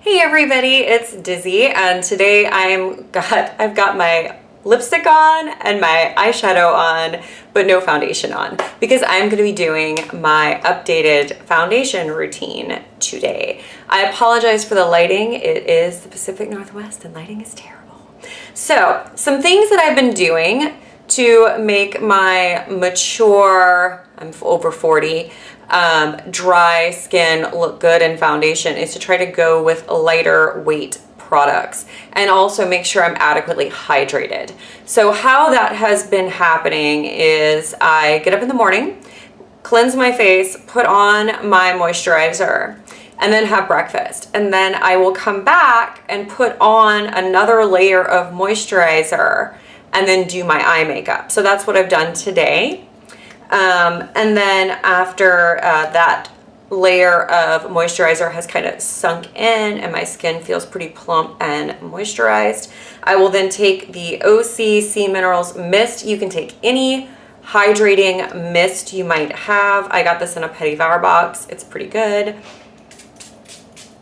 Hey everybody, it's Dizzy, and today I've got my lipstick on and my eyeshadow on, but no foundation on, because I'm going to be doing my updated foundation routine today. I apologize for the lighting. It is the Pacific Northwest and lighting is terrible. So, some things that I've been doing to make my mature, I'm over 40, dry skin look good in foundation is to try to go with lighter weight products and also make sure I'm adequately hydrated. So how that has been happening is I get up in the morning, cleanse my face, put on my moisturizer, and then have breakfast. And then I will come back and put on another layer of moisturizer and then do my eye makeup. So that's what I've done today. And then after that layer of moisturizer has kind of sunk in and my skin feels pretty plump and moisturized, I will then take the OC Sea Minerals Mist. You can take any hydrating mist you might have. I got this in a Petit Vour box. It's pretty good.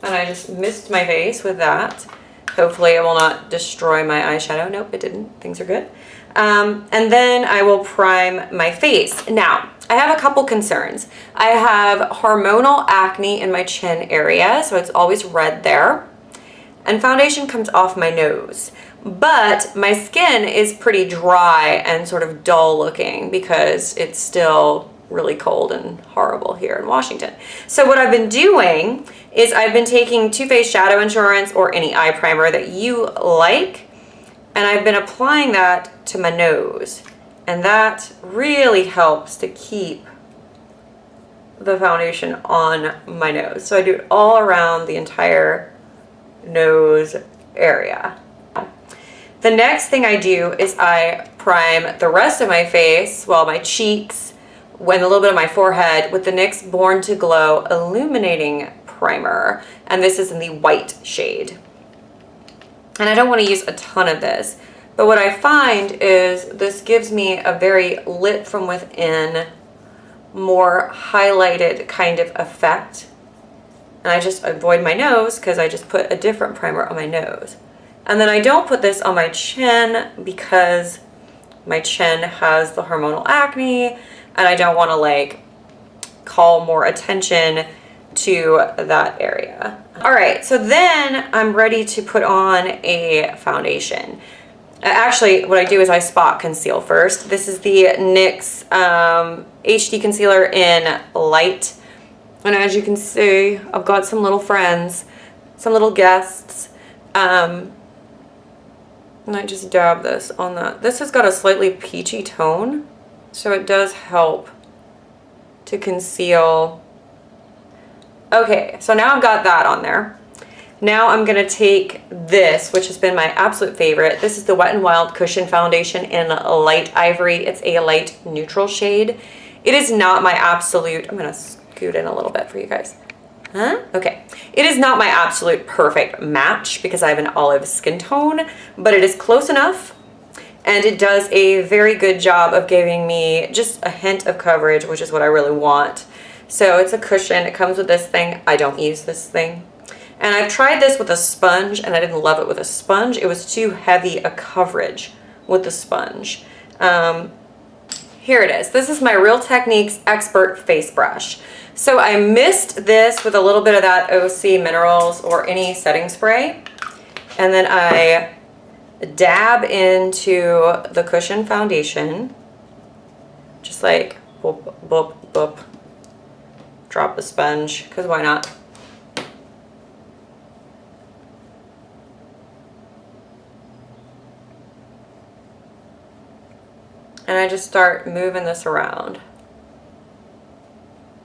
And I just mist my face with that. Hopefully it will not destroy my eyeshadow. Nope, it didn't. Things are good. And then I will prime my face. Now, I have a couple concerns. I have hormonal acne in my chin area, so it's always red there. And foundation comes off my nose. But my skin is pretty dry and sort of dull looking because it's still really cold and horrible here in Washington. So what I've been doing is I've been taking Too Faced Shadow Insurance or any eye primer that you like, and I've been applying that to my nose, and that really helps to keep the foundation on my nose. So I do it all around the entire nose area. The next thing I do is I prime the rest of my face, well, my cheeks, and a little bit of my forehead with the NYX Born to Glow Illuminating Primer, and this is in the white shade. And I don't want to use a ton of this, but what I find is this gives me a very lit from within, more highlighted kind of effect. And I just avoid my nose because I just put a different primer on my nose. And then I don't put this on my chin because my chin has the hormonal acne and I don't want to like call more attention to that area. All right, so then I'm ready to put on a foundation. Actually, what I do is I spot conceal first. This is the NYX HD Concealer in Light. And as you can see, I've got some little friends, some little guests. And I just dab this on that. This has got a slightly peachy tone, so it does help to conceal. Okay, so now I've got that on there. Now I'm gonna take this, which has been my absolute favorite. This is the Wet n Wild Cushion Foundation in Light Ivory. It's a light neutral shade. It is not my absolute, I'm gonna scoot in a little bit for you guys. Huh? Okay. It is not my absolute perfect match because I have an olive skin tone, but it is close enough. And it does a very good job of giving me just a hint of coverage, which is what I really want. So it's a cushion. It comes with this thing. I don't use this thing. And I've tried this with a sponge, and I didn't love it with a sponge. It was too heavy a coverage with the sponge. Here it is. This is my Real Techniques Expert Face Brush. So I mist this with a little bit of that OC Minerals or any setting spray. And then I dab into the cushion foundation. Just like boop, boop, boop. Drop the sponge, because why not? And I just start moving this around.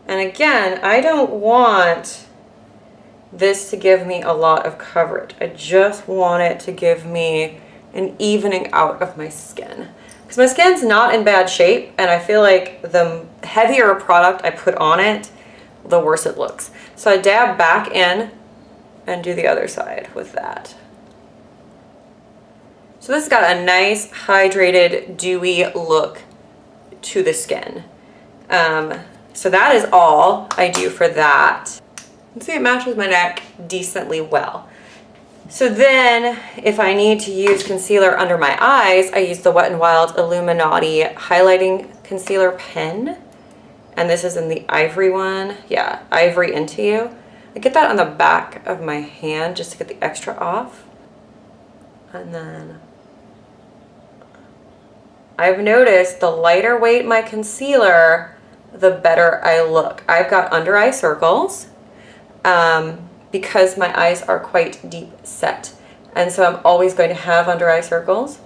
And again, I don't want this to give me a lot of coverage. I just want it to give me an evening out of my skin. Because my skin's not in bad shape, and I feel like the heavier a product I put on it, the worse it looks. So I dab back in and do the other side with that. So this has got a nice hydrated, dewy look to the skin. So that is all I do for that. See, it matches my neck decently well. So then, if I need to use concealer under my eyes, I use the Wet n Wild Illuminati Highlighting Concealer Pen. And this is in the Ivory one. Yeah, Ivory Into You. I get that on the back of my hand just to get the extra off. And then I've noticed the lighter weight my concealer, the better I look. I've got under eye circles because my eyes are quite deep set. And so I'm always going to have under eye circles.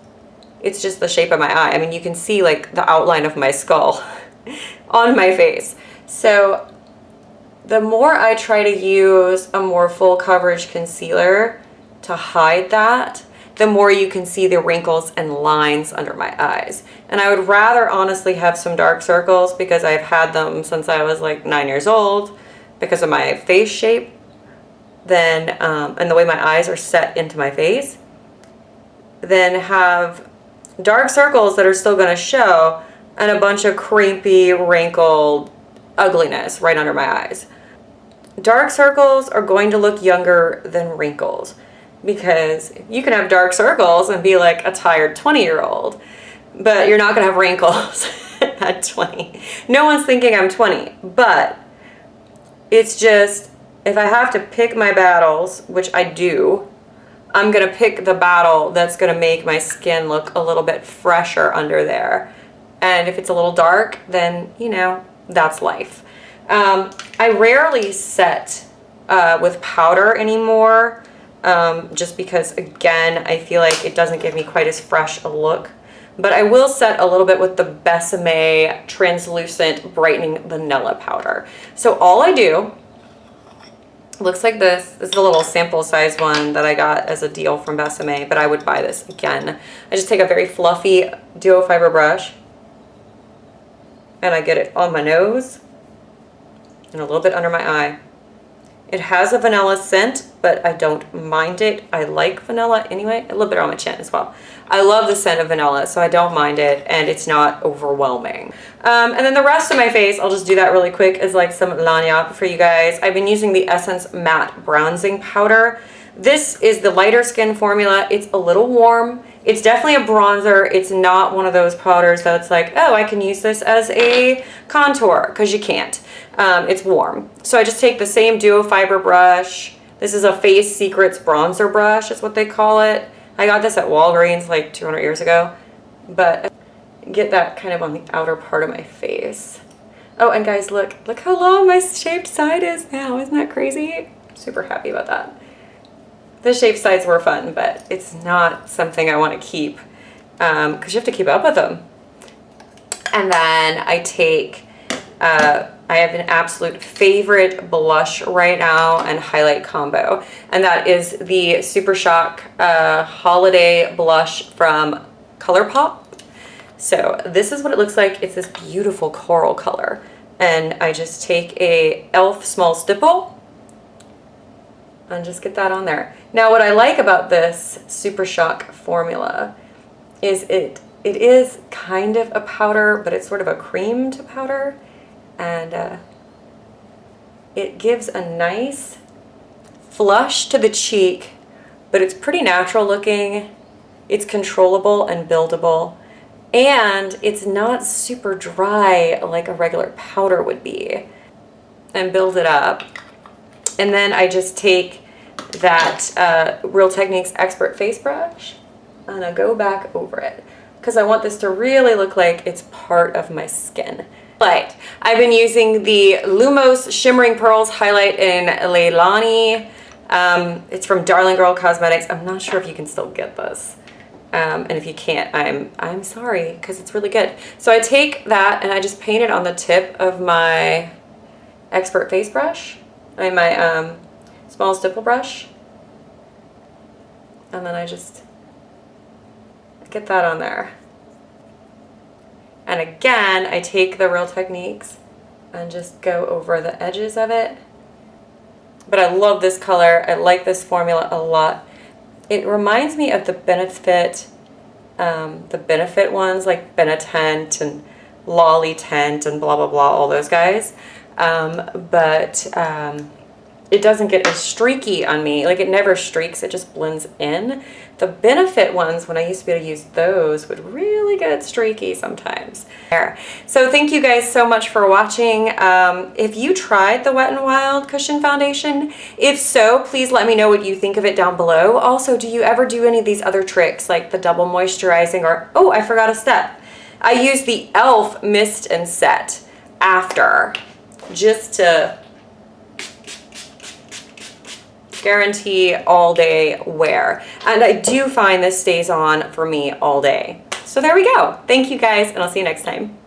It's just the shape of my eye. I mean, you can see like the outline of my skull on my face. So the more I try to use a more full coverage concealer to hide that, the more you can see the wrinkles and lines under my eyes. And I would rather honestly have some dark circles because I've had them since I was like 9 years old because of my face shape than, and the way my eyes are set into my face, than have dark circles that are still gonna show and a bunch of creepy, wrinkled ugliness right under my eyes. Dark circles are going to look younger than wrinkles because you can have dark circles and be like a tired 20-year-old, but you're not going to have wrinkles at 20. No one's thinking I'm 20, but it's just, if I have to pick my battles, which I do, I'm going to pick the battle that's going to make my skin look a little bit fresher under there. And if it's a little dark, then, you know, that's life. I rarely set with powder anymore, just because, again, I feel like it doesn't give me quite as fresh a look. But I will set a little bit with the Besame Translucent Brightening Vanilla Powder. So all I do, looks like this. This is a little sample size one that I got as a deal from Besame, but I would buy this again. I just take a very fluffy duo fiber brush, and I get it on my nose and a little bit under my eye. It has a vanilla scent, but I don't mind it. I like vanilla anyway. A little bit on my chin as well. I love the scent of vanilla, so I don't mind it, and it's not overwhelming. And then the rest of my face, I'll just do that really quick, is like some Lagniappe for you guys. I've been using the Essence Matte Bronzing Powder. This is the lighter skin formula. It's a little warm. It's definitely a bronzer. It's not one of those powders that's like, oh, I can use this as a contour, because you can't. It's warm. So I just take the same duo fiber brush. This is a Face Secrets bronzer brush, is what they call it. I got this at Walgreens like 200 years ago, but get that kind of on the outer part of my face. Oh, and guys, look how long my shaved side is now. Isn't that crazy? Super happy about that. The shaved sides were fun, but it's not something I want to keep because you have to keep up with them. And then I take, I have an absolute favorite blush right now and highlight combo, and that is the Super Shock Holiday Blush from ColourPop. So this is what it looks like. It's this beautiful coral color, and I just take a e.l.f. small stipple and just get that on there. Now what I like about this Super Shock formula is it is kind of a powder, but it's sort of a cream to powder, and it gives a nice flush to the cheek, but it's pretty natural looking, it's controllable and buildable, and it's not super dry like a regular powder would be, and build it up. And then I just take that Real Techniques Expert Face Brush and I go back over it because I want this to really look like it's part of my skin. But I've been using the Lumos Shimmering Pearls Highlight in Leilani. It's from Darling Girl Cosmetics. I'm not sure if you can still get this. And if you can't, I'm sorry, because it's really good. So I take that and I just paint it on the tip of my Expert Face Brush. My small stipple brush, and then I just get that on there. And again, I take the Real Techniques and just go over the edges of it. But I love this color. I like this formula a lot. It reminds me of the Benefit ones like Benetent and Lolly Tent and blah blah blah, all those guys. But it doesn't get as streaky on me. Like, it never streaks, it just blends in. The Benefit ones, when I used to be able to use those, would really get streaky sometimes. So thank you guys so much for watching. If you tried the Wet n Wild Cushion Foundation, if so, please let me know what you think of it down below. Also, do you ever do any of these other tricks, like the double moisturizing, or, oh, I forgot a step. I use the e.l.f. Mist and Set after, just to guarantee all day wear. And I do find this stays on for me all day. So there we go. Thank you guys, and I'll see you next time.